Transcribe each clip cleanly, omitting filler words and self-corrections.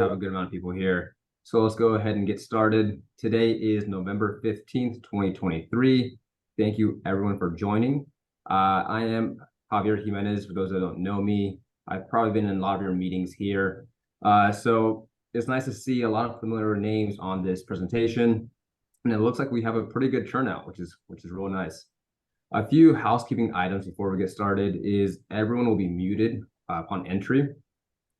Have a good amount of people here. So let's go ahead and get started. Today is November 15th, 2023. Thank you everyone for joining. I am Javier Jimenez. For those that don't know me, I've probably been in a lot of your meetings here. So it's nice to see a lot of familiar names on this presentation. And it looks like we have a pretty good turnout, which is real nice. A few housekeeping items before we get started is everyone will be muted upon entry,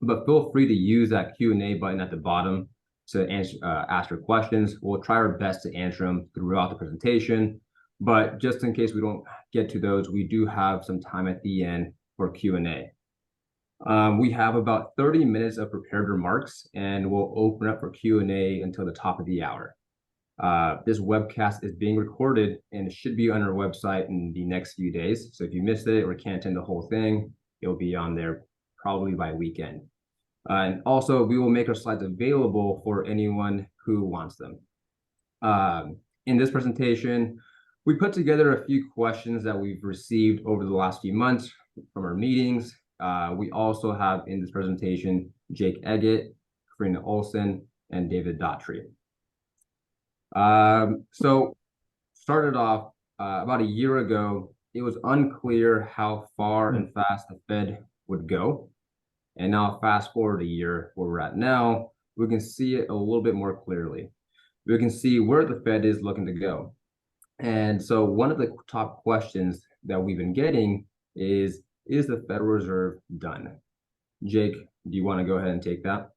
but feel free to use that Q&A button at the bottom to ask your questions. We'll try our best to answer them throughout the presentation, but just in case we don't get to those, we do have some time at the end for Q&A. We have about 30 minutes of prepared remarks, and we'll open up for Q&A until the top of the hour. This webcast is being recorded and it should be on our website in the next few days. So if you missed it or can't attend the whole thing, it'll be on there probably by weekend. And also, we will make our slides available for anyone who wants them. In this presentation, we put together a few questions that we've received over the last few months from our meetings. We also have in this presentation, Jake Eggett, Karina Olson, and David Daughtry. So started off about a year ago, it was unclear how far and fast the Fed would go. And now fast forward a year where we're at now, we can see it a little bit more clearly. We can see where the Fed is looking to go. And so one of the top questions that we've been getting is the Federal Reserve done? Jake, do you want to go ahead and take that?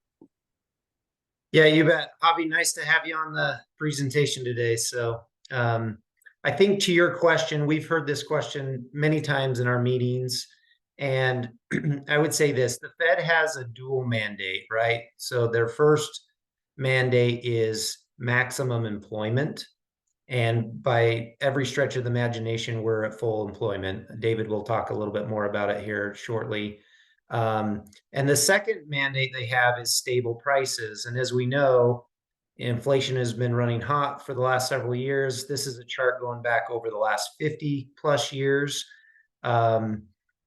Yeah, you bet. Javi, nice to have you on the presentation today. So I think to your question, we've heard this question many times in our meetings. And I would say this, the Fed has a dual mandate, right? So their first mandate is maximum employment. And by every stretch of the imagination, we're at full employment. David will talk a little bit more about it here shortly. And the second mandate they have is stable prices. And as we know, inflation has been running hot for the last several years. This is a chart going back over the last 50 plus years.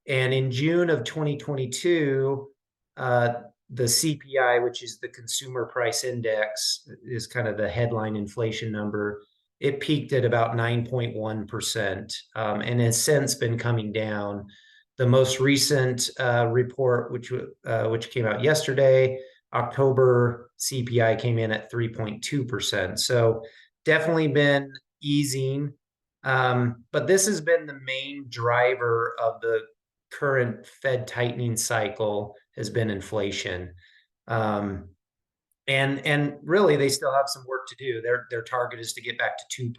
And in June of 2022, the CPI, which is the Consumer Price Index, is kind of the headline inflation number. It peaked at about 9.1% and has since been coming down. The most recent report, which came out yesterday, October CPI came in at 3.2%. So definitely been easing. But this has been the main driver of the current Fed tightening cycle has been inflation. And really, they still have some work to do. Their target is to get back to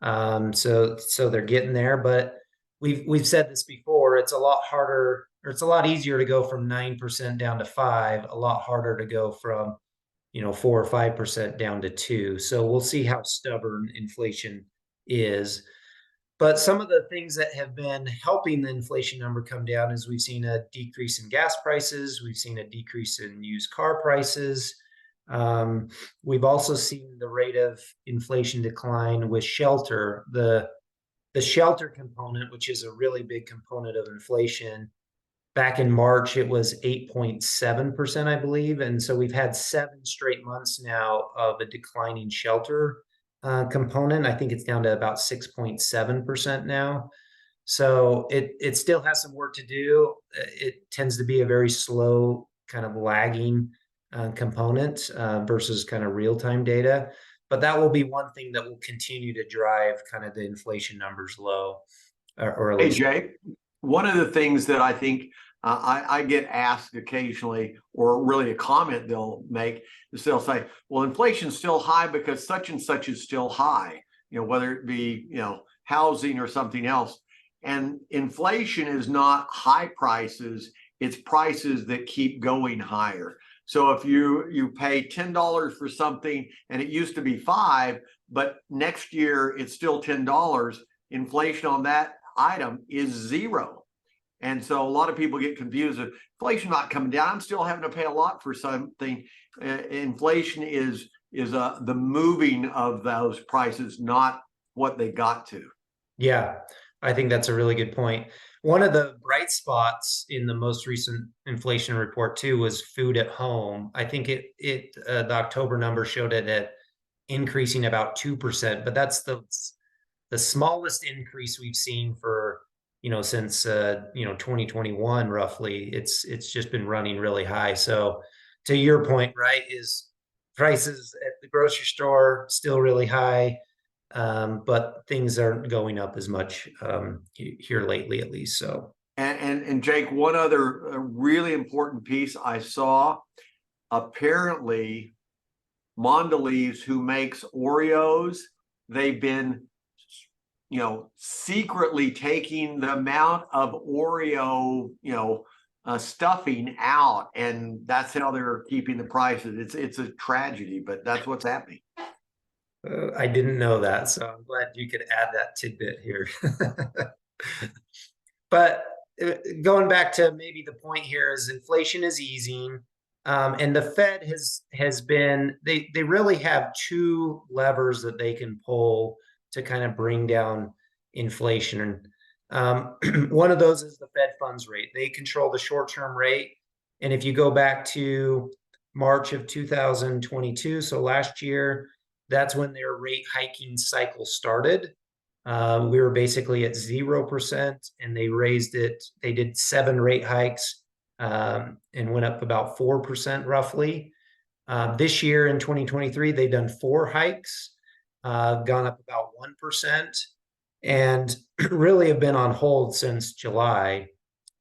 2%. So they're getting there, but we've said this before. It's a lot harder, or it's a lot easier to go from 9% down to 5%. A lot harder to go from 4 or 5% down to 2%. So we'll see how stubborn inflation is. But some of the things that have been helping the inflation number come down is we've seen a decrease in gas prices. We've seen a decrease in used car prices. We've also seen the rate of inflation decline with shelter. The shelter component, which is a really big component of inflation, back in March, it was 8.7%, I believe. And so we've had 7 straight months now of a declining shelter component. I think it's down to about 6.7% now. So it still has some work to do. It tends to be a very slow kind of lagging component versus kind of real-time data. But that will be one thing that will continue to drive kind of the inflation numbers low. Or at least. Hey, Jay, one of the things that I think I get asked occasionally, or really a comment they'll make, is they'll say, well, inflation's still high because such and such is still high, whether it be, housing or something else. And inflation is not high prices, it's prices that keep going higher. So if you pay $10 for something and it used to be $5, but next year it's still $10, inflation on that item is 0. And so a lot of people get confused with inflation not coming down. I'm still having to pay a lot for something. Inflation is the moving of those prices, not what they got to. Yeah, I think that's a really good point. One of the bright spots in the most recent inflation report too was food at home. I think the October number showed it at increasing about 2%, but that's the smallest increase we've seen for, since 2021 roughly. It's just been running really high. So to your point, right, is prices at the grocery store still really high, but things aren't going up as much here lately, at least. So And Jake, one other really important piece I saw, apparently Mondelez, who makes Oreos, they've been, secretly taking the amount of Oreo, stuffing out, and that's how they're keeping the prices. It's a tragedy, but that's what's happening. I didn't know that, so I'm glad you could add that tidbit here. But going back to maybe the point here is inflation is easing, and the Fed has been, they really have two levers that they can pull to kind of bring down inflation. One of those is the Fed funds rate. They control the short-term rate, and if you go back to March of 2022, so last year, that's when their rate hiking cycle started. We were basically at 0%, and they raised it. They did 7 rate hikes, and went up about 4% roughly. This year in 2023, they've done 4 hikes, gone up about 1%, and really have been on hold since July.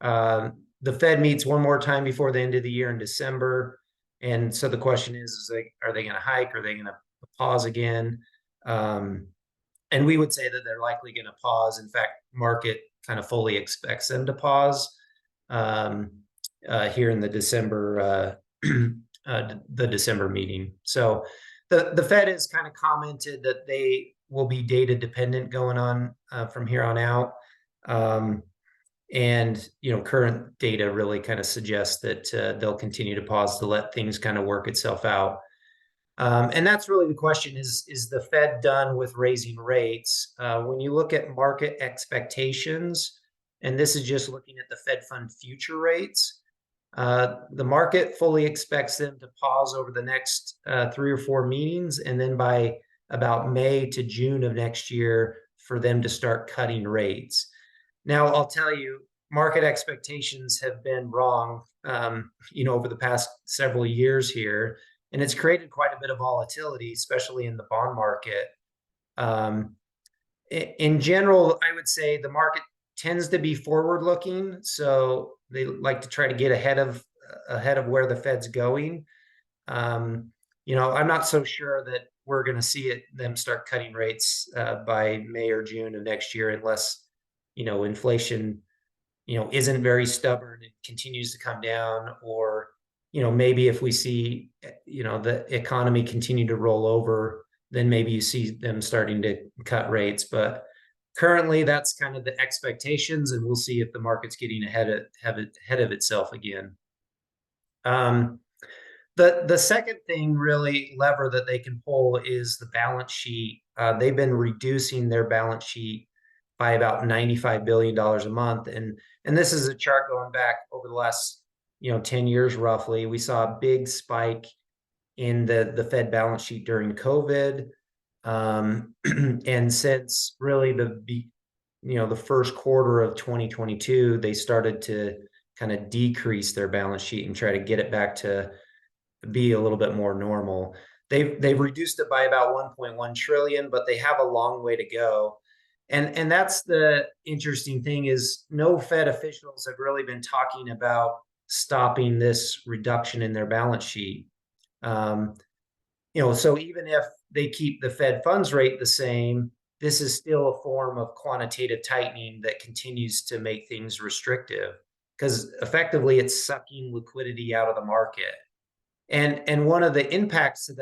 The Fed meets one more time before the end of the year in December. And so the question is like, are they going to hike? Are they going to pause again? And we would say that they're likely going to pause. In fact, market kind of fully expects them to pause here in the December meeting. So the Fed has kind of commented that they will be data dependent going on from here on out. And current data really kind of suggests that they'll continue to pause to let things kind of work itself out. And that's really the question: is the Fed done with raising rates? When you look at market expectations, and this is just looking at the Fed fund future rates, the market fully expects them to pause over the next 3 or 4 meetings, and then by about May to June of next year for them to start cutting rates. Now, I'll tell you, market expectations have been wrong, over the past several years here. And it's created quite a bit of volatility, especially in the bond market. In general, I would say the market tends to be forward-looking, so they like to try to get ahead of where the Fed's going. I'm not so sure that we're going to see them start cutting rates by May or June of next year, unless inflation isn't very stubborn and continues to come down, or maybe if we see, the economy continue to roll over, then maybe you see them starting to cut rates. But currently, that's kind of the expectations, and we'll see if the market's getting ahead of itself again. The second thing, really, lever that they can pull is the balance sheet. They've been reducing their balance sheet by about $95 billion a month, and this is a chart going back over the last 10 years roughly. We saw a big spike in the Fed balance sheet during COVID. And since really the first quarter of 2022, they started to kind of decrease their balance sheet and try to get it back to be a little bit more normal. They've reduced it by about 1.1 trillion, but they have a long way to go. And that's the interesting thing, is no Fed officials have really been talking about stopping this reduction in their balance sheet. So even if they keep the Fed funds rate the same, this is still a form of quantitative tightening that continues to make things restrictive, because effectively it's sucking liquidity out of the market. And one of the impacts to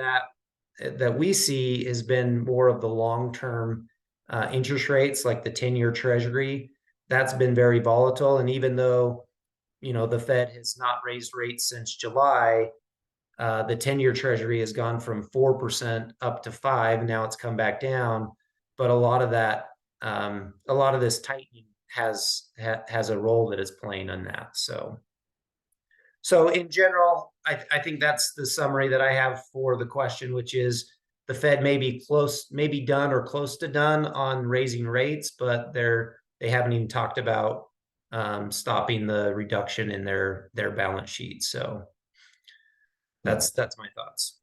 that we see has been more of the long-term interest rates, like the 10-year Treasury. That's been very volatile. And even though the Fed has not raised rates since July, the 10-year Treasury has gone from 4% up to 5%. Now it's come back down, but a lot of this tightening has a role that it's playing in that. So in general, I think that's the summary that I have for the question, which is the Fed may be done or close to done on raising rates, but they haven't even talked about stopping the reduction in their balance sheet. So that's my thoughts.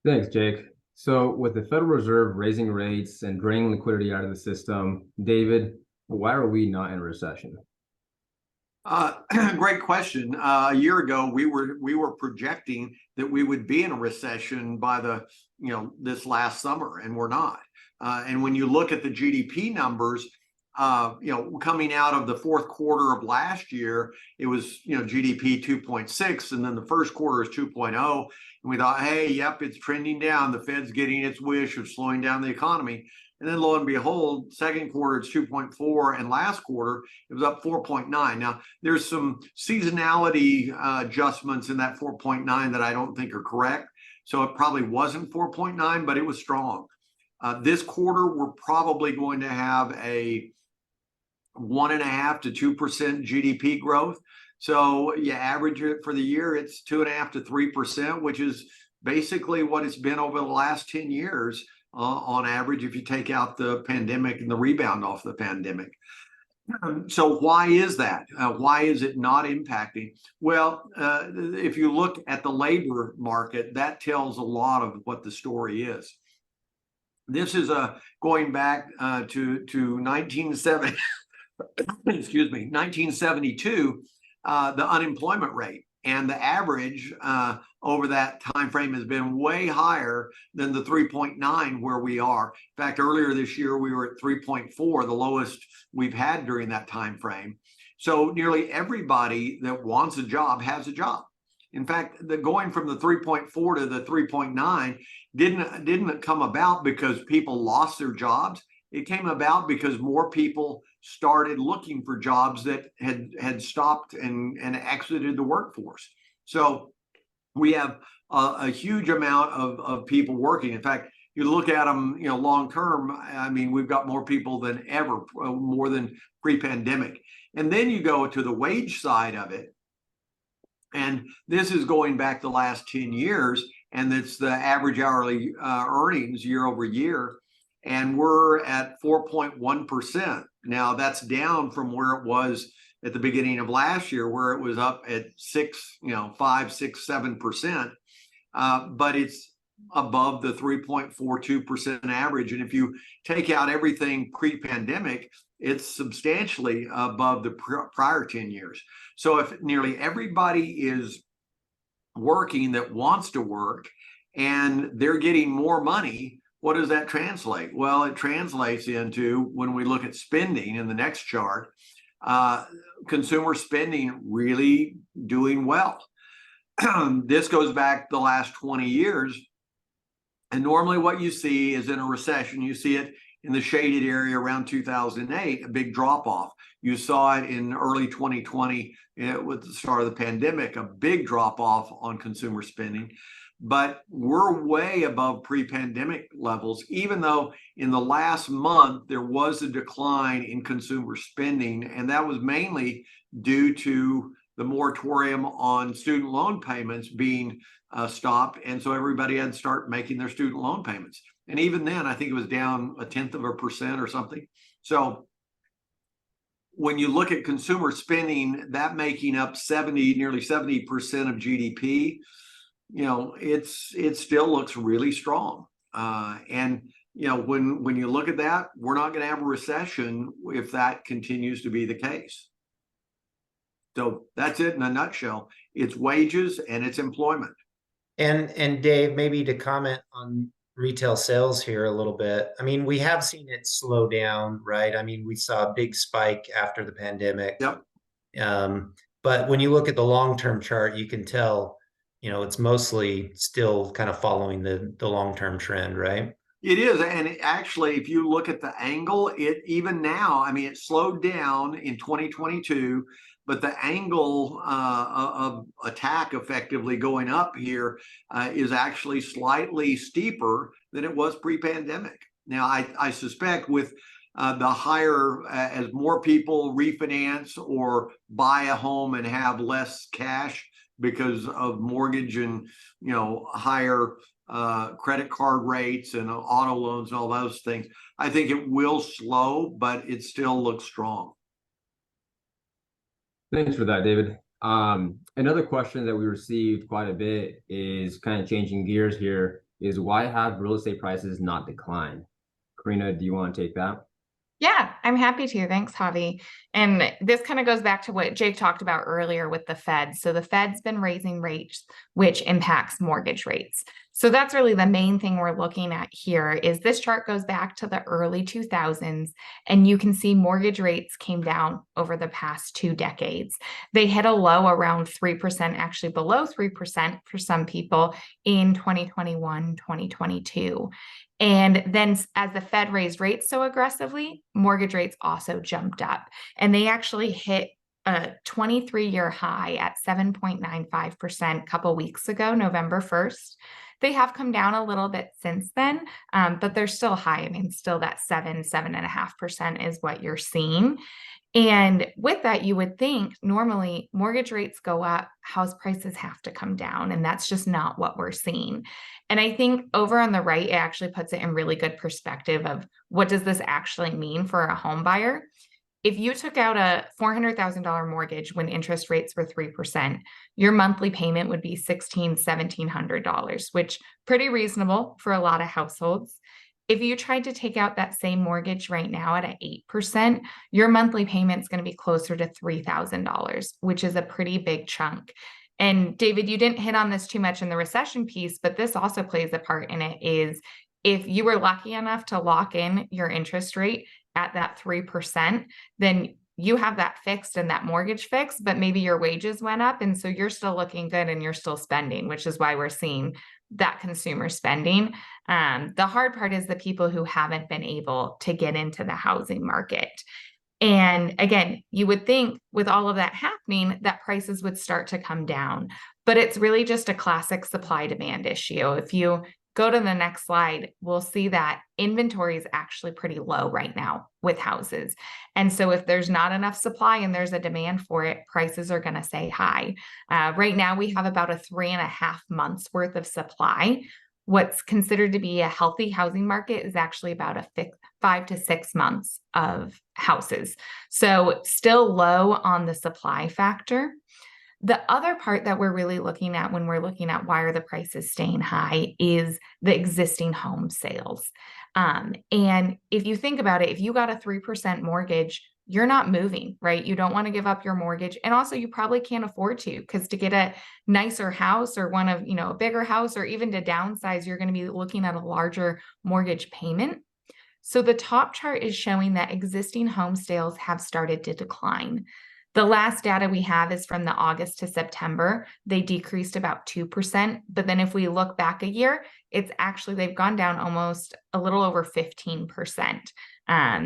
Thanks, Jake. So with the Federal Reserve raising rates and draining liquidity out of the system, David, why are we not in a recession? Great question. A year ago, we were projecting that we would be in a recession by this last summer, and we're not. And when you look at the GDP numbers, coming out of the fourth quarter of last year, it was GDP 2.6, and then the first quarter is 2.0, and we thought, hey, yep, it's trending down. The Fed's getting its wish of slowing down the economy. And then lo and behold, second quarter it's 2.4, and last quarter it was up 4.9. Now there's some seasonality adjustments in that 4.9 that I don't think are correct. So it probably wasn't 4.9, but it was strong. This quarter we're probably going to have a 1.5 to 2% GDP growth. So you average it for the year, it's 2.5 to 3%, which is basically what it's been over the last 10 years. On average, if you take out the pandemic and the rebound off the pandemic. So why is that? Why is it not impacting? Well, if you look at the labor market, that tells a lot of what the story is. This is going back to 1970, excuse me, 1972, the unemployment rate. And the average over that time frame has been way higher than the 3.9 where we are. In fact, earlier this year we were at 3.4, the lowest we've had during that time frame. So nearly everybody that wants a job has a job. In fact, the going from the 3.4 to the 3.9 didn't come about because people lost their jobs. It came about because more people started looking for jobs that had stopped and exited the workforce. So we have a huge amount of people working. In fact, you look at them, long term, I mean, we've got more people than ever, more than pre-pandemic. And then you go to the wage side of it. And this is going back the last 10 years, and it's the average hourly earnings year over year. And we're at 4.1%. Now that's down from where it was at the beginning of last year, where it was up at 5, 6, 7%. But it's above the 3.42% average. And if you take out everything pre-pandemic, it's substantially above the prior 10 years. So if nearly everybody is working that wants to work and they're getting more money, what does that translate? Well, it translates into, when we look at spending in the next chart, consumer spending really doing well. This goes back the last 20 years. And normally what you see is in a recession, you see it in the shaded area around 2008, a big drop off. You saw it in early 2020 with the start of the pandemic, a big drop off on consumer spending. But we're way above pre-pandemic levels, even though in the last month there was a decline in consumer spending, and that was mainly due to the moratorium on student loan payments being stopped, and so everybody had to start making their student loan payments. And even then, I think it was down 0.1% or something. So when you look at consumer spending, that making up nearly 70% of GDP, it still looks really strong. And when you look at that, we're not going to have a recession if that continues to be the case. So that's it in a nutshell. It's wages and it's employment. And Dave, maybe to comment on retail sales here a little bit. I mean, we have seen it slow down, right? I mean, we saw a big spike after the pandemic. Yep. But when you look at the long-term chart, you can tell, it's mostly still kind of following the long-term trend, right? It is. And actually, if you look at the angle, even now, I mean, it slowed down in 2022, but the angle of attack effectively going up here is actually slightly steeper than it was pre-pandemic. Now, I suspect with the higher, as more people refinance or buy a home and have less cash because of mortgage and, higher credit card rates and auto loans and all those things, I think it will slow, but it still looks strong. Thanks for that, David. Another question that we received quite a bit is kind of changing gears here is why have real estate prices not declined? Karina, do you want to take that? Yeah, I'm happy to. Thanks, Javi. And this kind of goes back to what Jake talked about earlier with the Fed. So the Fed's been raising rates, which impacts mortgage rates. So that's really the main thing we're looking at here is this chart goes back to the early 2000s, and you can see mortgage rates came down over the past 2 decades. They hit a low around 3%, actually below 3% for some people in 2021, 2022. And then as the Fed raised rates so aggressively, mortgage rates also jumped up, and they actually hit a 23-year high at 7.95% a couple weeks ago, November 1st. They have come down a little bit since then, but they're still high. I mean, still that 7.5% is what you're seeing. And with that, you would think normally mortgage rates go up, house prices have to come down, and that's just not what we're seeing. And I think over on the right, it actually puts it in really good perspective of what does this actually mean for a home buyer? If you took out a $400,000 mortgage when interest rates were 3%, your monthly payment would be $1,600, $1,700, which pretty reasonable for a lot of households. If you tried to take out that same mortgage right now at an 8%, your monthly payment is going to be closer to $3,000, which is a pretty big chunk. And David, you didn't hit on this too much in the recession piece, but this also plays a part in it is if you were lucky enough to lock in your interest rate at that 3%, then you have that fixed and that mortgage fixed, but maybe your wages went up. And so you're still looking good and you're still spending, which is why we're seeing that consumer spending. The hard part is the people who haven't been able to get into the housing market. And again, you would think with all of that happening, that prices would start to come down, but it's really just a classic supply demand issue. If you go to the next slide, we'll see that inventory is actually pretty low right now with houses. And so if there's not enough supply and there's a demand for it, prices are going to stay high. Right now, we have about a 3.5 months worth of supply. What's considered to be a healthy housing market is actually about a 5 to 6 months of houses. So still low on the supply factor. The other part that we're really looking at when we're looking at why are the prices staying high is the existing home sales. And if you think about it, if you got a 3% mortgage, you're not moving, right? You don't want to give up your mortgage. And also you probably can't afford to, because to get a nicer house or one of, a bigger house, or even to downsize, you're going to be looking at a larger mortgage payment. So the top chart is showing that existing home sales have started to decline. The last data we have is from the August to September. They decreased about 2%. But then if we look back a year, it's actually, they've gone down almost a little over 15%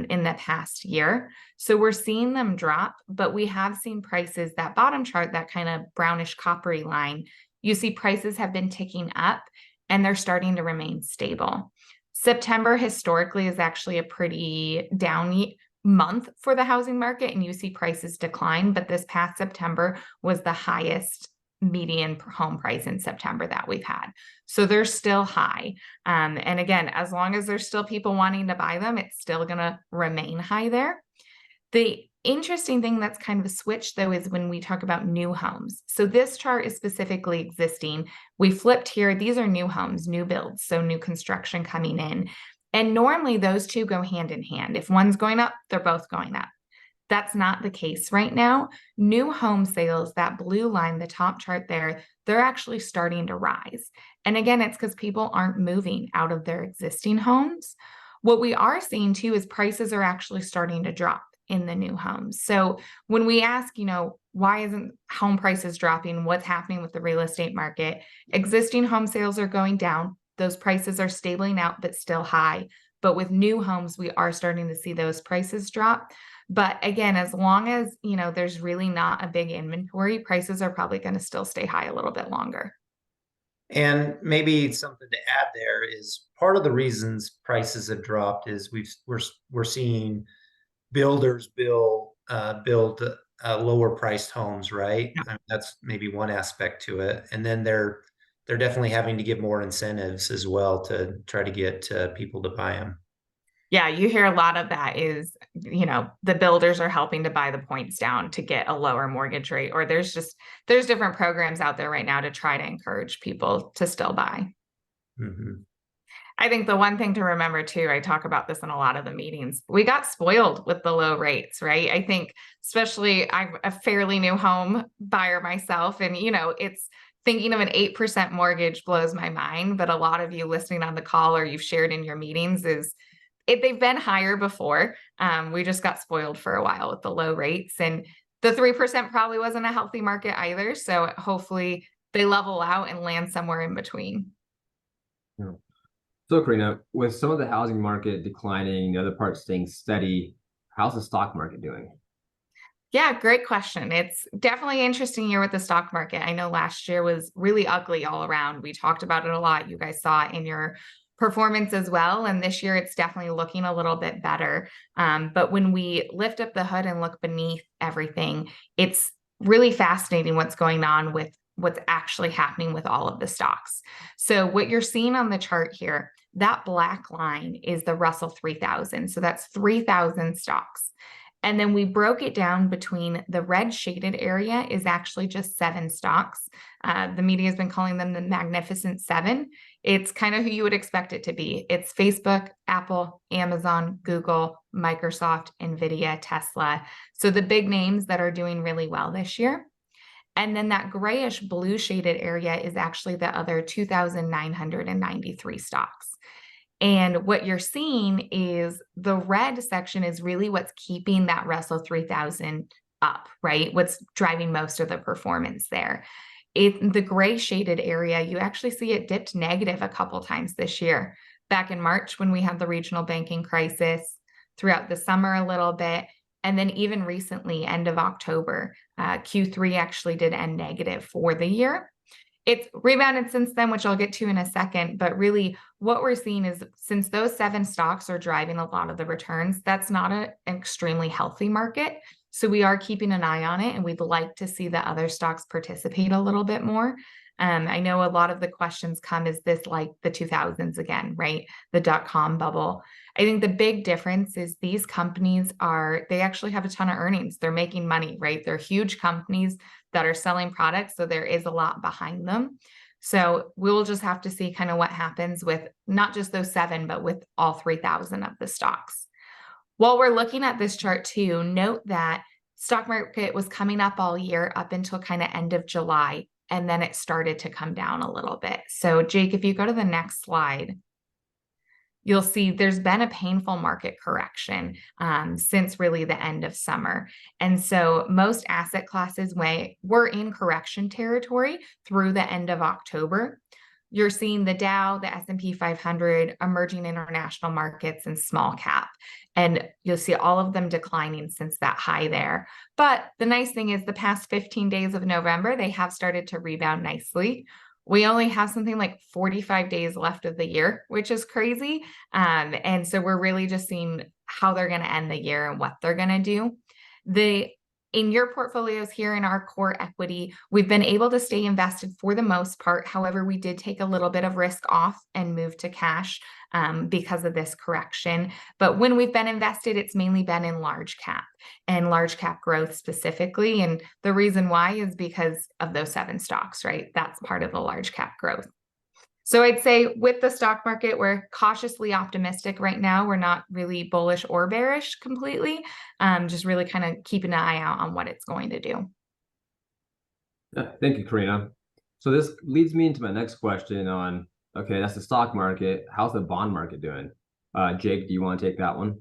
in the past year. So we're seeing them drop, but we have seen prices, that bottom chart, that kind of brownish coppery line, you see prices have been ticking up and they're starting to remain stable. September historically is actually a pretty down month for the housing market, and you see prices decline, but this past September was the highest median home price in September that we've had. So they're still high. And again, as long as there's still people wanting to buy them, it's still going to remain high there. The interesting thing that's kind of a switch, though, is when we talk about new homes. So this chart is specifically existing. We flipped here. These are new homes, new builds, so new construction coming in. And normally those two go hand in hand. If one's going up, they're both going up. That's not the case right now. New home sales, that blue line, the top chart there, they're actually starting to rise. And again, it's because people aren't moving out of their existing homes. What we are seeing too is prices are actually starting to drop in the new homes. So when we ask, why isn't home prices dropping? What's happening with the real estate market? Existing home sales are going down. Those prices are stabling out, but still high. But with new homes, we are starting to see those prices drop. But again, as long as, there's really not a big inventory, prices are probably going to still stay high a little bit longer. And maybe something to add there is part of the reasons prices have dropped is we're seeing builders build lower priced homes, right? I mean, that's maybe one aspect to it. And then they're definitely having to give more incentives as well to try to get people to buy them. Yeah, you hear a lot of that is, the builders are helping to buy the points down to get a lower mortgage rate, or there's different programs out there right now to try to encourage people to still buy. Mm-hmm. I think the one thing to remember too, I talk about this in a lot of the meetings, we got spoiled with the low rates, right? I think, especially I'm a fairly new home buyer myself, and it's thinking of an 8% mortgage blows my mind, but a lot of you listening on the call or you've shared in your meetings they've been higher before. We just got spoiled for a while with the low rates, and the 3% probably wasn't a healthy market either. So hopefully they level out and land somewhere in between. Yeah. So Karina, with some of the housing market declining, the other parts staying steady, how's the stock market doing? Yeah, great question. It's definitely an interesting year with the stock market. I know last year was really ugly all around. We talked about it a lot. You guys saw it in your performance as well. And this year it's definitely looking a little bit better. But when we lift up the hood and look beneath everything, it's really fascinating what's going on with what's actually happening with all of the stocks. So what you're seeing on the chart here, that black line is the Russell 3000. So that's 3,000 stocks. And then we broke it down between the red shaded area is actually just 7 stocks. The media has been calling them the Magnificent Seven. It's kind of who you would expect it to be. It's Facebook, Apple, Amazon, Google, Microsoft, Nvidia, Tesla. So the big names that are doing really well this year. And then that grayish blue shaded area is actually the other 2,993 stocks. And what you're seeing is the red section is really what's keeping that Russell 3000 up, right? What's driving most of the performance there. In the gray shaded area, you actually see it dipped negative a couple times this year. Back in March when we had the regional banking crisis, throughout the summer a little bit, and then even recently, end of October, Q3 actually did end negative for the year. It's rebounded since then, which I'll get to in a second. But really, what we're seeing is since those 7 stocks are driving a lot of the returns, that's not an extremely healthy market. So we are keeping an eye on it, and we'd like to see the other stocks participate a little bit more. I know a lot of the questions come, is this like the 2000s again, right? The dot-com bubble. I think the big difference is these companies they actually have a ton of earnings. They're making money, right? They're huge companies that are selling products. So there is a lot behind them. So we'll just have to see kind of what happens with not just those 7, but with all 3,000 of the stocks. While we're looking at this chart too, note that stock market was coming up all year up until kind of end of July, and then it started to come down a little bit. So Jake, if you go to the next slide, you'll see there's been a painful market correction since really the end of summer. And so most asset classes were in correction territory through the end of October. You're seeing the Dow, the S&P 500, emerging international markets, and small cap. And you'll see all of them declining since that high there. But the nice thing is the past 15 days of November, they have started to rebound nicely. We only have something like 45 days left of the year, which is crazy. And so we're really just seeing how they're going to end the year and what they're going to do. In your portfolios here in our core equity, we've been able to stay invested for the most part. However, we did take a little bit of risk off and move to cash because of this correction. But when we've been invested, it's mainly been in large cap and large cap growth specifically. And the reason why is because of those 7 stocks, right? That's part of the large cap growth. So I'd say with the stock market, we're cautiously optimistic right now. We're not really bullish or bearish completely, just really kind of keeping an eye out on what it's going to do. Yeah, thank you, Karina. So this leads me into my next question on, okay, that's the stock market. How's the bond market doing? Jake, do you want to take that one?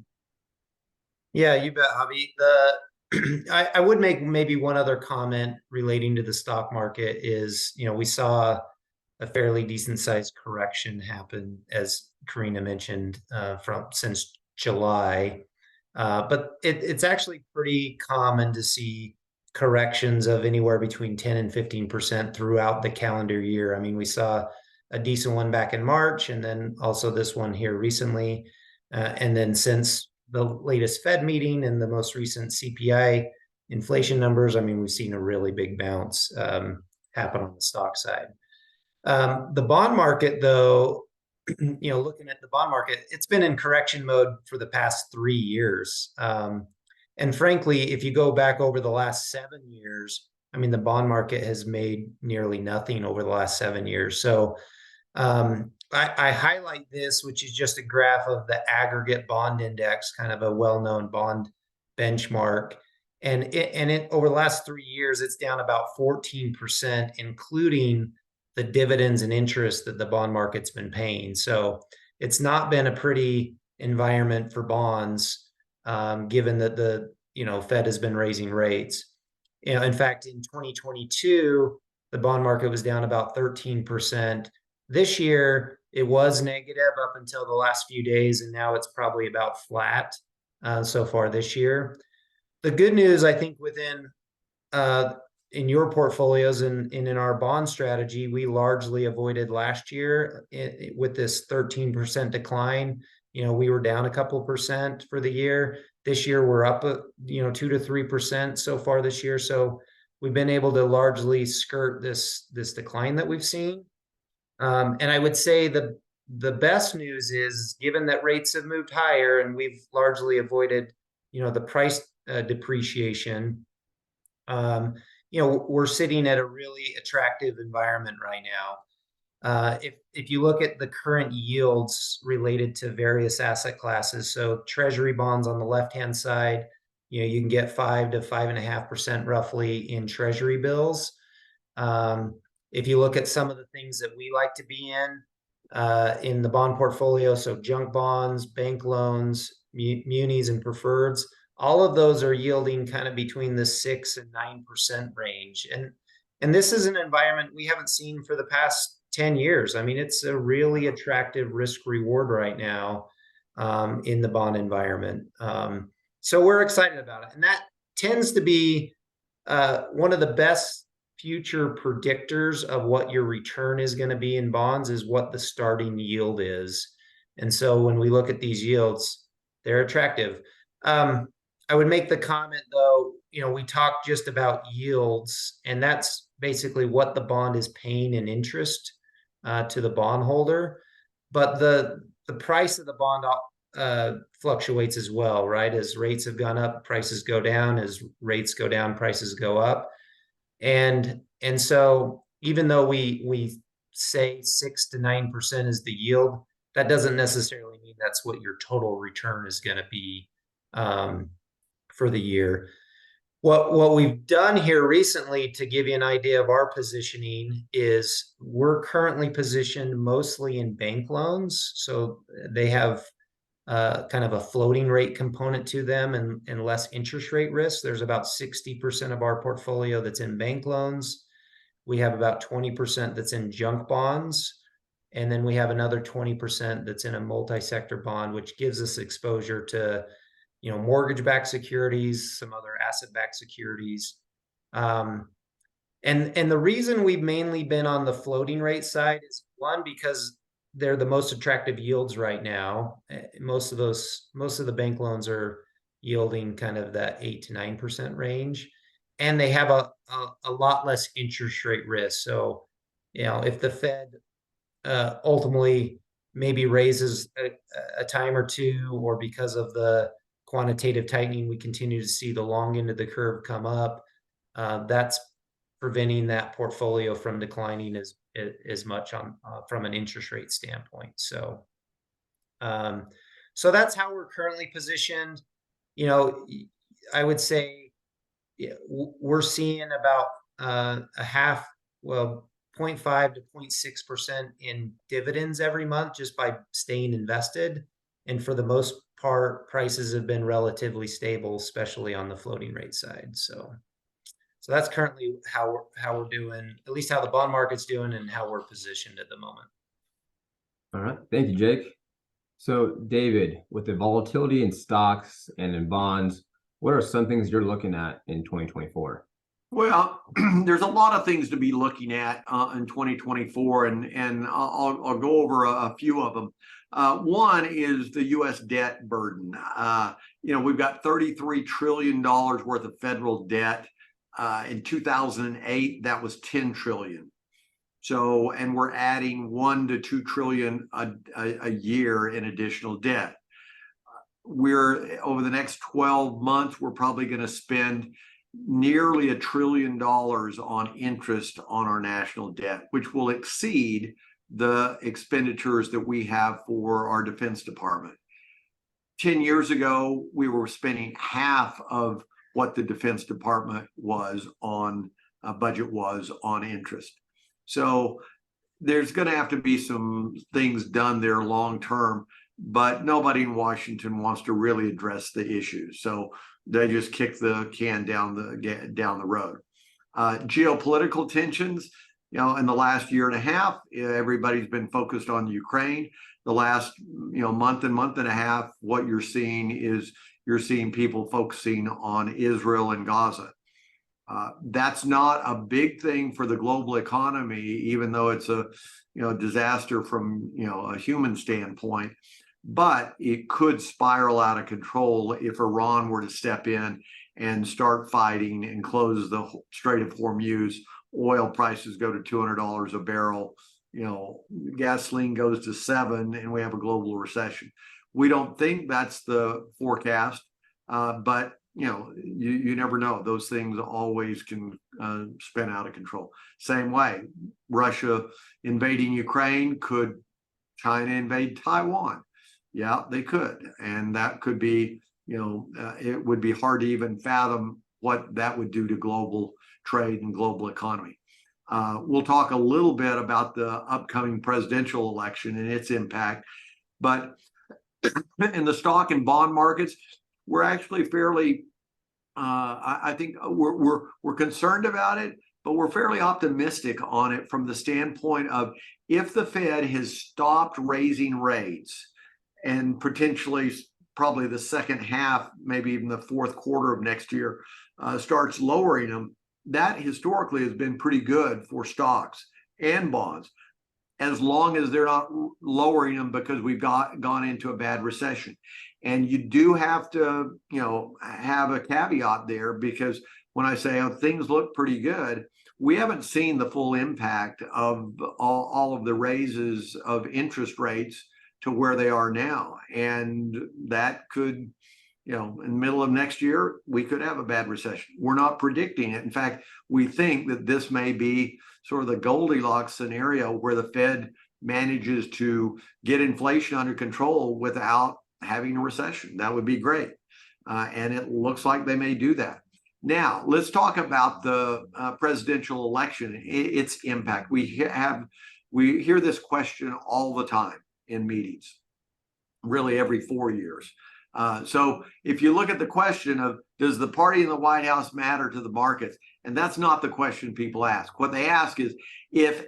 Yeah, you bet, Javi. I would make maybe one other comment relating to the stock market is, we saw a fairly decent sized correction happen, as Karina mentioned, since July. But it's actually pretty common to see corrections of anywhere between 10 and 15% throughout the calendar year. I mean, we saw a decent one back in March, and then also this one here recently. And then since the latest Fed meeting and the most recent CPI inflation numbers, I mean, we've seen a really big bounce happen on the stock side. The bond market, though, looking at the bond market, it's been in correction mode for the past 3 years. And frankly, if you go back over the last 7 years, I mean, the bond market has made nearly nothing over the last 7 years. So I highlight this, which is just a graph of the aggregate bond index, kind of a well-known bond benchmark. And it over the last 3 years, it's down about 14%, including the dividends and interest that the bond market's been paying. So it's not been a pretty environment for bonds, given that the Fed has been raising rates. In fact, in 2022, the bond market was down about 13%. This year, it was negative up until the last few days, and now it's probably about flat so far this year. The good news, I think, within in your portfolios and in our bond strategy, we largely avoided last year with this 13% decline. We were down a couple percent for the year. This year, we're up 2 to 3% so far this year. So we've been able to largely skirt this decline that we've seen. And I would say the best news is, given that rates have moved higher and we've largely avoided, the price depreciation, we're sitting at a really attractive environment right now. If you look at the current yields related to various asset classes, so treasury bonds on the left-hand side, you can get 5 to 5.5% roughly in treasury bills. If you look at some of the things that we like to be in the bond portfolio, so junk bonds, bank loans, munis, and preferreds, all of those are yielding kind of between the 6 and 9% range. And this is an environment we haven't seen for the past 10 years. I mean, it's a really attractive risk reward right now in the bond environment. So we're excited about it. And that tends to be one of the best future predictors of what your return is going to be in bonds, is what the starting yield is. And so when we look at these yields, they're attractive. I would make the comment, though, we talked just about yields, and that's basically what the bond is paying in interest to the bondholder. But the price of the bond fluctuates as well, right? As rates have gone up, prices go down. As rates go down, prices go up. And so even though we say 6 to 9% is the yield, that doesn't necessarily mean that's what your total return is going to be for the year. What we've done here recently, to give you an idea of our positioning, is we're currently positioned mostly in bank loans. So they have kind of a floating rate component to them and less interest rate risk. There's about 60% of our portfolio that's in bank loans. We have about 20% that's in junk bonds. And then we have another 20% that's in a multi-sector bond, which gives us exposure to mortgage-backed securities, some other asset-backed securities. And the reason we've mainly been on the floating rate side is, one, because they're the most attractive yields right now. Most of the bank loans are yielding kind of that 8 to 9% range, and they have a lot less interest rate risk. So, if the Fed ultimately maybe raises a time or two, or because of the quantitative tightening, we continue to see the long end of the curve come up, that's preventing that portfolio from declining as much from an interest rate standpoint. So that's how we're currently positioned. I would say we're seeing about 0.5 to 0.6% in dividends every month just by staying invested. And for the most part, prices have been relatively stable, especially on the floating rate side. So that's currently how we're doing, at least how the bond market's doing and how we're positioned at the moment. All right. Thank you, Jake. So, David, with the volatility in stocks and in bonds, what are some things you're looking at in 2024? Well, there's a lot of things to be looking at in 2024, and I'll go over a few of them. One is the U.S. debt burden. We've got $33 trillion worth of federal debt. In 2008, that was 10 trillion. So, and we're adding 1 to 2 trillion a year in additional debt. We're over the next 12 months, we're probably going to spend nearly $1 trillion on interest on our national debt, which will exceed the expenditures that we have for our Defense Department. 10 years ago, we were spending half of what the Defense Department was on budget was on interest. So there's going to have to be some things done there long term, but nobody in Washington wants to really address the issues. So they just kick the can down the road. Geopolitical tensions, in the last year and a half, everybody's been focused on Ukraine. The last, month and a half, what you're seeing is people focusing on Israel and Gaza. That's not a big thing for the global economy, even though it's a disaster from a human standpoint. But it could spiral out of control if Iran were to step in and start fighting and close the Strait of Hormuz. Oil prices go to $200 a barrel. Gasoline goes to $7, and we have a global recession. We don't think that's the forecast, but you never know. Those things always can spin out of control. Same way, Russia invading Ukraine. Could China invade Taiwan? Yeah, they could. And that could be, it would be hard to even fathom what that would do to global trade and global economy. We'll talk a little bit about the upcoming presidential election and its impact. But in the stock and bond markets, we're actually fairly, I think we're concerned about it, but we're fairly optimistic on it from the standpoint of if the Fed has stopped raising rates, and potentially probably the second half, maybe even the fourth quarter of next year, starts lowering them, that historically has been pretty good for stocks and bonds, as long as they're not lowering them because we've gone into a bad recession. And you do have to, have a caveat there, because when I say things look pretty good, we haven't seen the full impact of all of the raises of interest rates to where they are now. And that could, in the middle of next year, we could have a bad recession. We're not predicting it. In fact, we think that this may be sort of the Goldilocks scenario where the Fed manages to get inflation under control without having a recession. That would be great. And it looks like they may do that. Now, let's talk about the presidential election, its impact. We hear this question all the time in meetings, really every 4 years. So if you look at the question of, does the party in the White House matter to the markets? And that's not the question people ask. What they ask is, if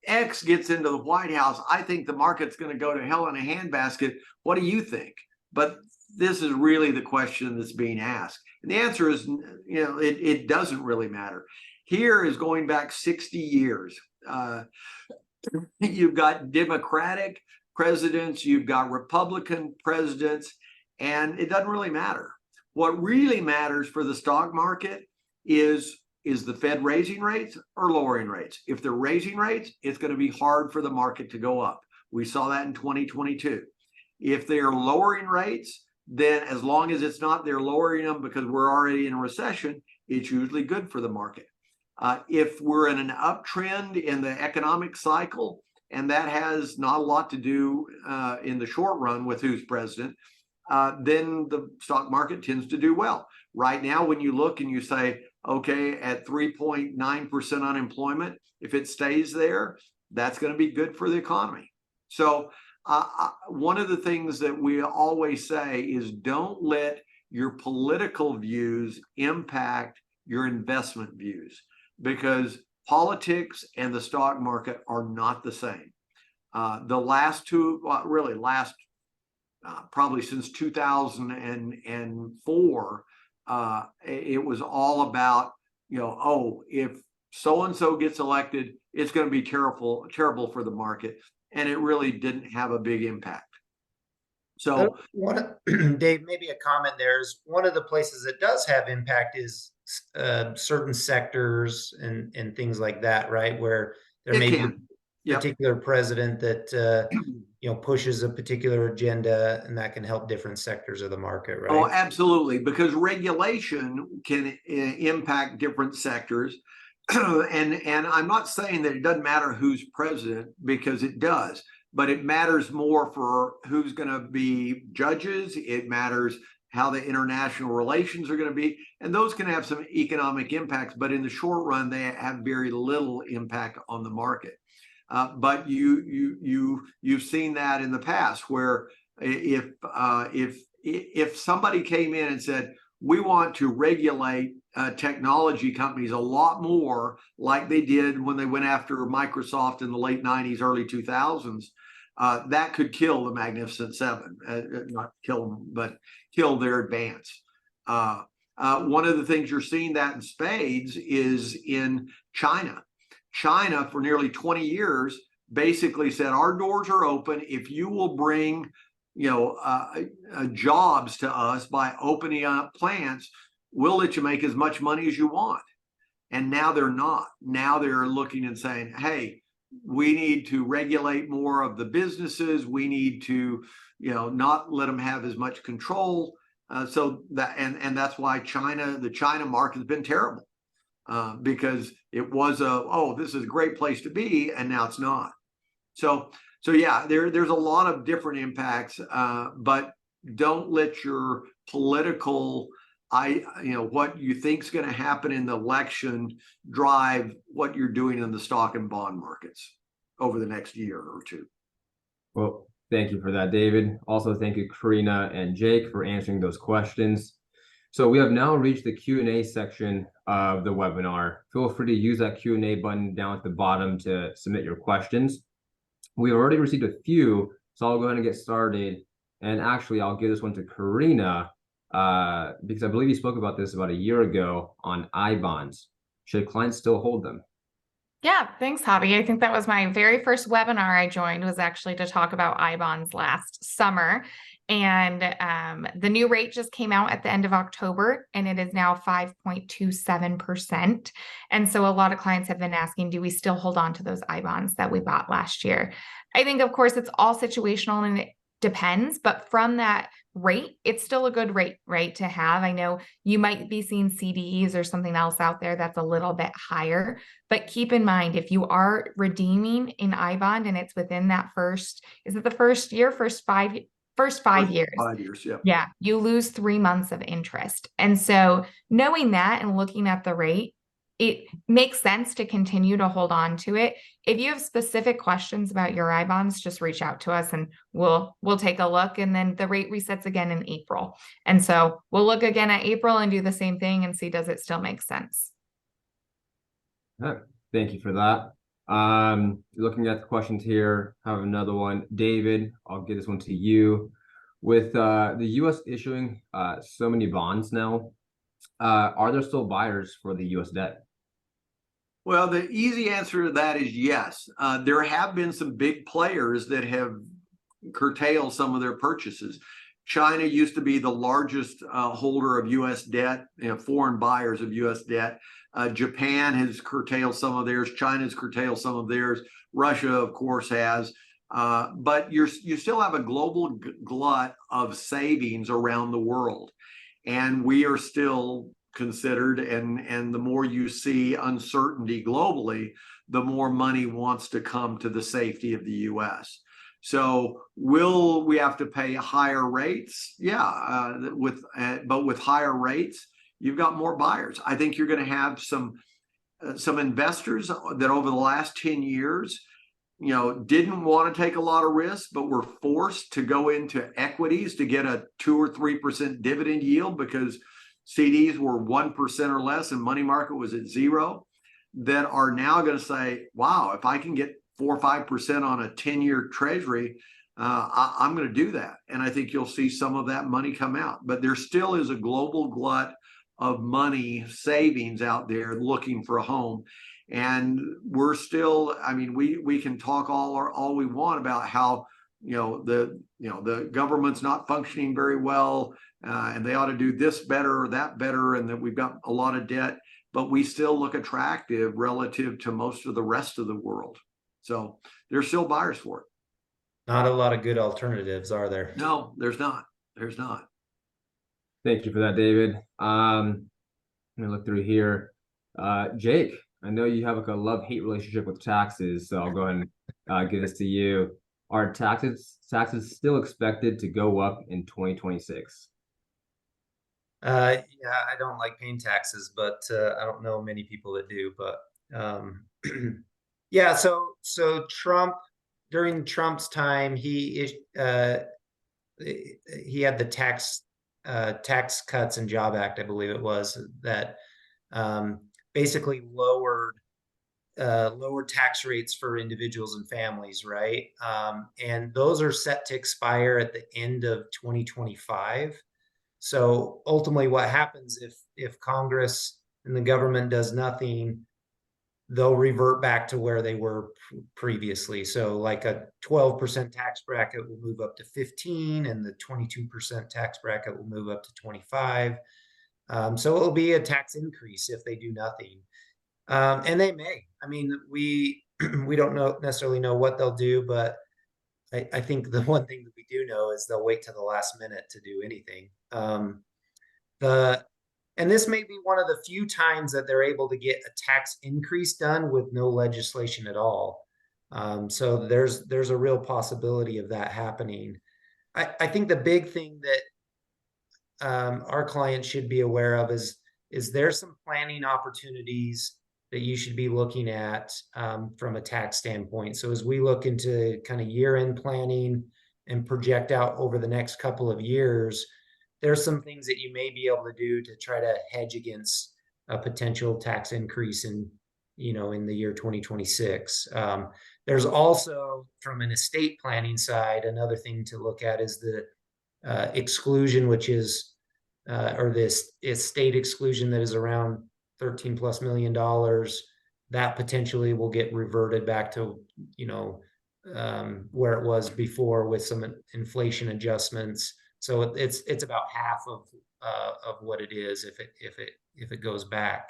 X gets into the White House, I think the market's going to go to hell in a handbasket. What do you think? But this is really the question that's being asked. And the answer is, it doesn't really matter. Here is going back 60 years. You've got Democratic presidents, you've got Republican presidents, and it doesn't really matter. What really matters for the stock market is the Fed raising rates or lowering rates? If they're raising rates, it's going to be hard for the market to go up. We saw that in 2022. If they are lowering rates, then as long as it's not they're lowering them because we're already in a recession, it's usually good for the market. If we're in an uptrend in the economic cycle, and that has not a lot to do in the short run with who's president, then the stock market tends to do well. Right now, when you look and you say, okay, at 3.9% unemployment, if it stays there, that's going to be good for the economy. So one of the things that we always say is, don't let your political views impact your investment views, because politics and the stock market are not the same. The last two, probably since 2004, it was all about oh, if so-and-so gets elected, it's going to be terrible for the market. And it really didn't have a big impact. So Dave, maybe a comment there is one of the places that does have impact is certain sectors and things like that, right? Where there may be a particular president that pushes a particular agenda, and that can help different sectors of the market, right? Oh, absolutely, because regulation can impact different sectors. And I'm not saying that it doesn't matter who's president, because it does, but it matters more for who's going to be judges. It matters how the international relations are going to be, and those can have some economic impacts, but in the short run, they have very little impact on the market. But you've seen that in the past, where if somebody came in and said, we want to regulate technology companies a lot more, like they did when they went after Microsoft in the late 90s, early 2000s, that could kill the Magnificent Seven. Not kill them, but kill their advance. One of the things you're seeing that in spades is in China. China, for nearly 20 years, basically said, our doors are open if you will bring jobs to us by opening up plants. We'll let you make as much money as you want. And now they're not. Now they're looking and saying, hey, we need to regulate more of the businesses. We need to, not let them have as much control. So that, and that's why the China market has been terrible, because it was this is a great place to be, and now it's not. So yeah, there's a lot of different impacts, but don't let your political, what you think is going to happen in the election drive what you're doing in the stock and bond markets over the next year or two. Well, thank you for that, David. Also, thank you, Karina and Jake, for answering those questions. So we have now reached the Q&A section of the webinar. Feel free to use that Q&A button down at the bottom to submit your questions. We've already received a few, so I'll go ahead and get started. And actually, I'll give this one to Karina, because I believe you spoke about this about a year ago on I-bonds. Should clients still hold them? Yeah, thanks, Javi. I think that was my very first webinar I joined, was actually to talk about I-bonds last summer. And the new rate just came out at the end of October, and it is now 5.27%. And so a lot of clients have been asking, do we still hold on to those I-bonds that we bought last year? I think, of course, it's all situational and it depends, but from that rate, it's still a good rate, right, to have. I know you might be seeing CDs or something else out there that's a little bit higher, but keep in mind, if you are redeeming an I-bond and it's within that first 5 years? First 5 years, yeah. Yeah, you lose 3 months of interest. And so knowing that and looking at the rate, it makes sense to continue to hold on to it. If you have specific questions about your I-bonds, just reach out to us and we'll take a look. And then the rate resets again in April. And so we'll look again at April and do the same thing and see, does it still make sense? Thank you for that. Looking at the questions here, I have another one. David, I'll give this one to you. With the U.S. issuing so many bonds now, are there still buyers for the U.S. debt? Well, the easy answer to that is yes. There have been some big players that have curtailed some of their purchases. China used to be the largest holder of U.S. debt, foreign buyers of U.S. debt. Japan has curtailed some of theirs. China's curtailed some of theirs. Russia, of course, has. But you still have a global glut of savings around the world. And we are still considered, and the more you see uncertainty globally, the more money wants to come to the safety of the U.S. So will we have to pay higher rates? Yeah, but with higher rates, you've got more buyers. I think you're going to have some investors that over the last 10 years, didn't want to take a lot of risk, but were forced to go into equities to get a 2 or 3% dividend yield because CDs were 1% or less and money market was at 0, that are now going to say, wow, if I can get 4 or 5% on a 10-year treasury, I'm going to do that. And I think you'll see some of that money come out. But there still is a global glut of money savings out there looking for a home. And we're still, I mean, we can talk all we want about how, the government's not functioning very well, and they ought to do this better or that better, and that we've got a lot of debt, but we still look attractive relative to most of the rest of the world. So there's still buyers for it. Not a lot of good alternatives, are there? No, there's not. There's not. Thank you for that, David. Let me look through here. Jake, I know you have like a love-hate relationship with taxes, so I'll go ahead and give this to you. Are taxes still expected to go up in 2026? Yeah, I don't like paying taxes, but I don't know many people that do. But yeah, so Trump, during Trump's time, he had the tax cuts and Job Act, I believe it was, that basically lowered tax rates for individuals and families, right? And those are set to expire at the end of 2025. So ultimately, what happens if Congress and the government does nothing, they'll revert back to where they were previously. So like a 12% tax bracket will move up to 15, and the 22% tax bracket will move up to 25. So it'll be a tax increase if they do nothing. And they may. I mean, we don't necessarily know what they'll do, but I think the one thing that we do know is they'll wait to the last minute to do anything. And this may be one of the few times that they're able to get a tax increase done with no legislation at all. So there's a real possibility of that happening. I think the big thing that our clients should be aware of is there's some planning opportunities that you should be looking at from a tax standpoint. So as we look into kind of year-end planning and project out over the next couple of years, there's some things that you may be able to do to try to hedge against a potential tax increase in the year 2026. There's also, from an estate planning side, another thing to look at is the exclusion, which is, or this estate exclusion that is around $13+ million, that potentially will get reverted back to, where it was before with some inflation adjustments. So it's about half of what it is if it goes back.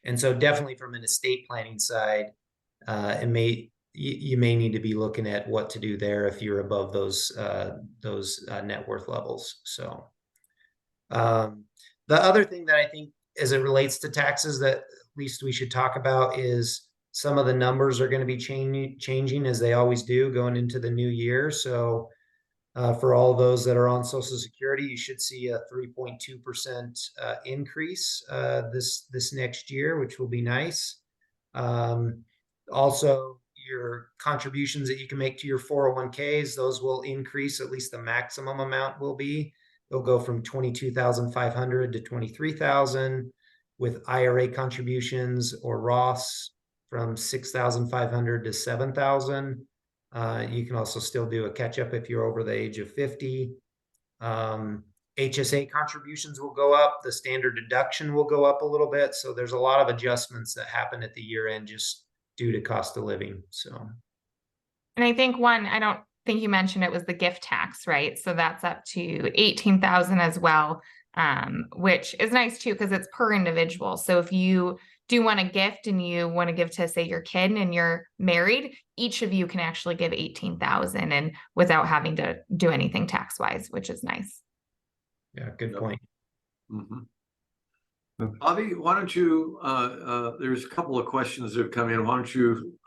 And so definitely from an estate planning side, you may need to be looking at what to do there if you're above those net worth levels. So the other thing that I think as it relates to taxes that at least we should talk about is some of the numbers are going to be changing as they always do going into the new year. So for all those that are on Social Security, you should see a 3.2% increase this next year, which will be nice. Also, your contributions that you can make to your 401ks, those will increase, at least the maximum amount will be. They'll go from $22,500 to $23,000, with IRA contributions or Roths from $6,500 to $7,000. You can also still do a catch up if you're over the age of 50. HSA contributions will go up. The standard deduction will go up a little bit. So there's a lot of adjustments that happen at the year end just due to cost of living. So, and I think I don't think you mentioned it was the gift tax, right? So that's up to 18,000 as well, which is nice too, because it's per individual. So if you do want to gift and you want to give to, say, your kid and you're married, each of you can actually give 18,000 and without having to do anything tax wise, which is nice. Yeah, good point. Mm-hmm. Avi, why don't you, there's a couple of questions that have come in. Why don't you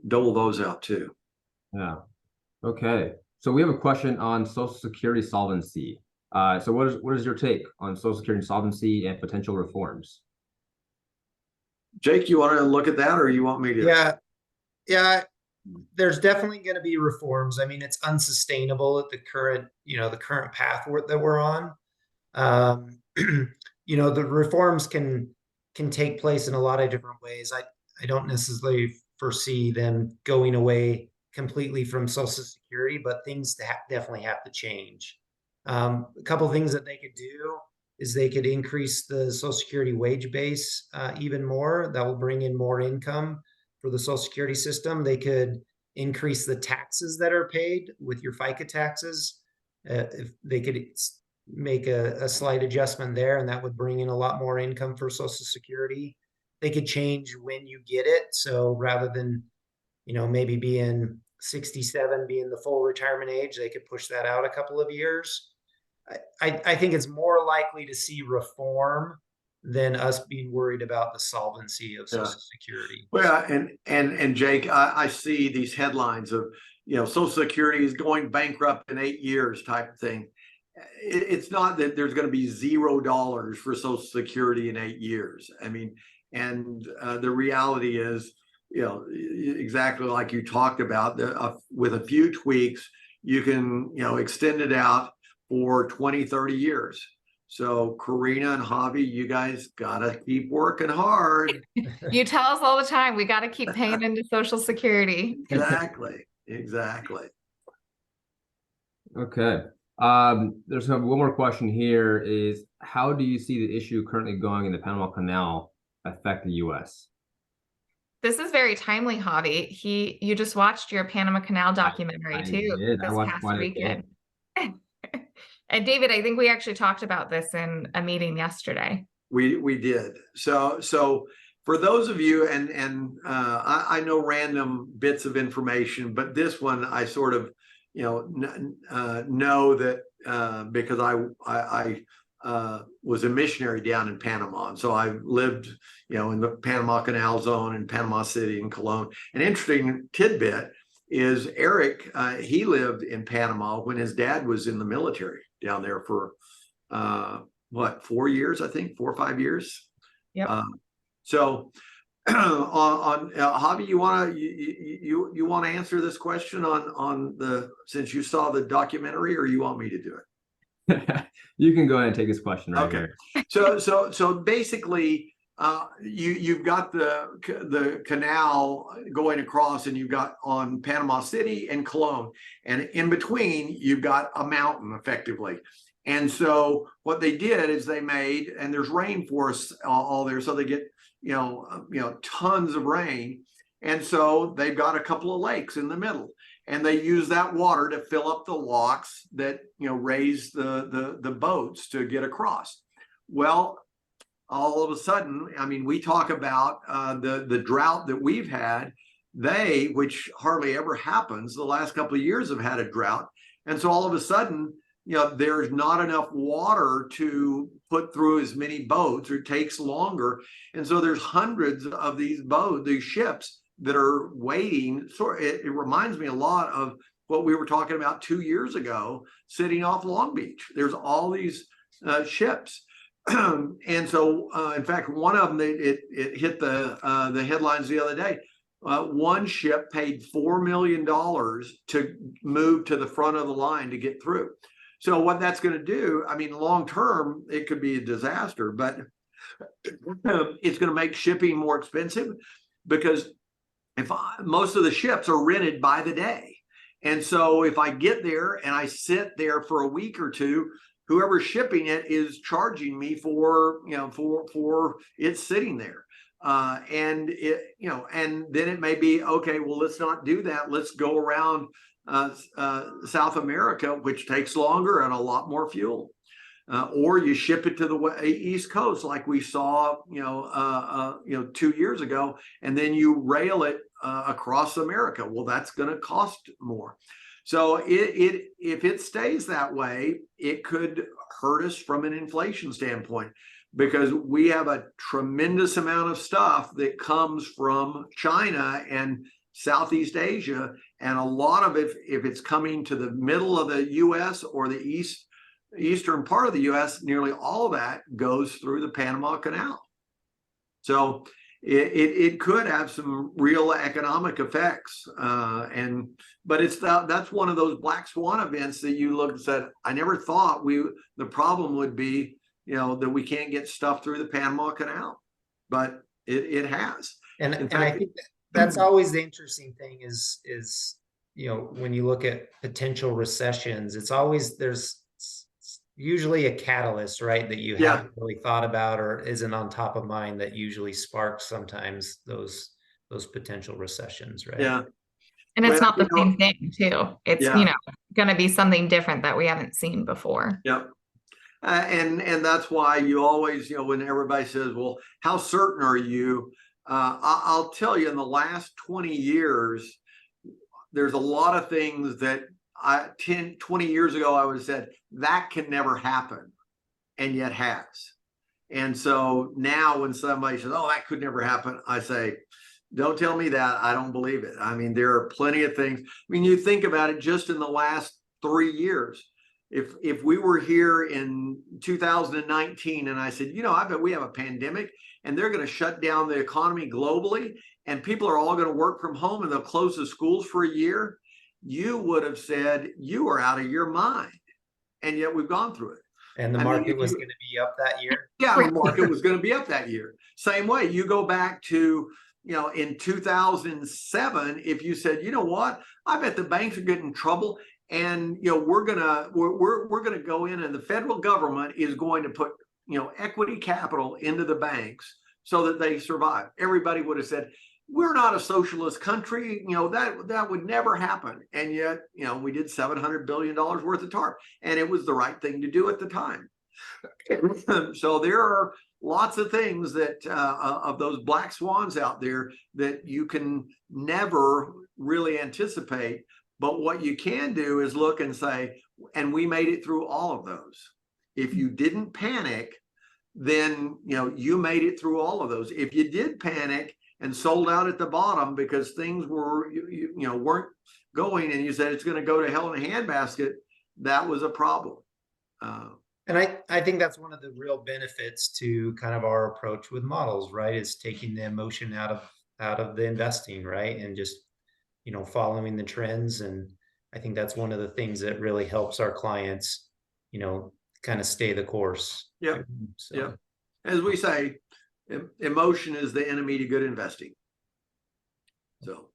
dole those out too? Yeah. Okay. So we have a question on Social Security solvency. So what is your take on Social Security solvency and potential reforms? Jake, you want to look at that, or you want me to? Yeah. There's definitely going to be reforms. I mean, it's unsustainable at the current path that we're on. The reforms can take place in a lot of different ways. I don't necessarily foresee them going away completely from Social Security, but things definitely have to change. A couple of things that they could do is they could increase the Social Security wage base even more. That will bring in more income for the Social Security system. They could increase the taxes that are paid with your FICA taxes. If they could make a slight adjustment there, and that would bring in a lot more income for Social Security. They could change when you get it. So rather than, maybe being 67 being the full retirement age, they could push that out a couple of years. I think it's more likely to see reform than us being worried about the solvency of Social Security. Well, and Jake, I see these headlines of, Social Security is going bankrupt in 8 years type of thing. It's not that there's going to be $0 for Social Security in 8 years. I mean, and the reality is, exactly like you talked about, with a few tweaks, you can, extend it out for 20, 30 years. So Karina and Javi, you guys got to keep working hard. You tell us all the time, we got to keep paying into Social Security. Exactly. Okay. There's one more question here is, how do you see the issue currently going in the Panama Canal affect the U.S.? This is very timely, Javi. You just watched your Panama Canal documentary too. Did. This I watched past quite a weekend. And David, I think we actually talked about this in a meeting yesterday. We did. So for those of you, and I know random bits of information, but this one I sort of know that because I was a missionary down in Panama, and so I lived in the Panama Canal Zone in Panama City and Cologne. An interesting tidbit is Eric, he lived in Panama when his dad was in the military down there for 4 years, I think, 4 or 5 years. Yep. So on Javi, you want to answer this question on since you saw the documentary, or you want me to do it? You can go ahead and take this question right here. So basically, you've got the canal going across, and you've got on Panama City and Cologne, and in between you've got a mountain effectively. And so what they did is they made, and there's rainforests all there, so they get tons of rain, and so they've got a couple of lakes in the middle, and they use that water to fill up the locks that raise the boats to get across. Well, all of a sudden, I mean, we talk about the drought that we've had. Which hardly ever happens, the last couple of years have had a drought, and so all of a sudden, there's not enough water to put through as many boats, or it takes longer. And so there's hundreds of these ships that are waiting. So it reminds me a lot of what we were talking about 2 years ago, sitting off Long Beach. There's all these ships. And so, in fact, one of them, it hit the headlines the other day. One ship paid $4 million to move to the front of the line to get through. So what that's going to do, I mean, long term, it could be a disaster, but it's going to make shipping more expensive, because most of the ships are rented by the day. And so if I get there and I sit there for a week or two, whoever's shipping it is charging me for it sitting there. And then it may be, okay, well, let's not do that. Let's go around South America, which takes longer and a lot more fuel, or you ship it to the East Coast like we saw 2 years ago, and then you rail it across America. Well, that's going to cost more. So if it stays that way, it could hurt us from an inflation standpoint, because we have a tremendous amount of stuff that comes from China and Southeast Asia, and a lot of it, if it's coming to the middle of the U.S. or the eastern part of the U.S., nearly all of that goes through the Panama Canal. So it could have some real economic effects, but that's one of those black swan events that you look and said, I never thought the problem would be that we can't get stuff through the Panama Canal, but it has. And I think that's always the interesting thing is when you look at potential recessions, it's always there's usually a catalyst, right? That you Yeah. haven't really thought about or isn't on top of mind that usually sparks sometimes those potential recessions, right? Yeah. And it's Well, not the same thing too. It's, yeah. going to be something different that we haven't seen before. Yeah. And that's why you always, when everybody says, well, how certain are you? I'll tell you, in the last 20 years, there's a lot of things that 20 years ago, I would have said that can never happen, and yet has. And so now when somebody says, oh, that could never happen, I say, don't tell me that. I don't believe it. I mean, there are plenty of things. I mean, you think about it, just in the last 3 years. If we were here in 2019 and I said, I bet we have a pandemic and they're going to shut down the economy globally and people are all going to work from home and they'll close the schools for a year, you would have said you are out of your mind. And yet we've gone through it. And the market was going to be up that year. Yeah, the market was going to be up that year. Same way, you go back to, in 2007, if you said, what, I bet the banks are getting in trouble. And we're gonna go in, and the federal government is going to put equity capital into the banks so that they survive. Everybody would have said, we're not a socialist country. That would never happen. And yet, we did $700 billion worth of TARP, and it was the right thing to do at the time. So there are lots of things that of those black swans out there that you can never really anticipate. But what you can do is look and say, and we made it through all of those. If you didn't panic, then you made it through all of those. If you did panic and sold out at the bottom because things were weren't going, and you said it's going to go to hell in a handbasket, that was a problem. And I think that's one of the real benefits to kind of our approach with models, right? Is taking the emotion out of the investing, right? And just following the trends. And I think that's one of the things that really helps our clients, kind of stay the course. Yeah. So. Yeah. As we say, emotion is the enemy to good investing. So.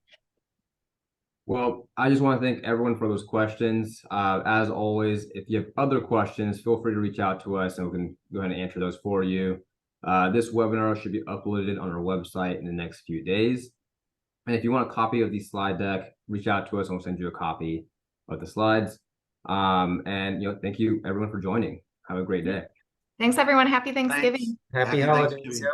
Well, I just want to thank everyone for those questions. As always, if you have other questions, feel free to reach out to us and we can go ahead and answer those for you. This webinar should be uploaded on our website in the next few days. And if you want a copy of the slide deck, reach out to us and we'll send you a copy of the slides. And thank you everyone for joining. Have a great day. Thanks everyone. Happy Thanksgiving. Thanks. Happy holidays. Yep.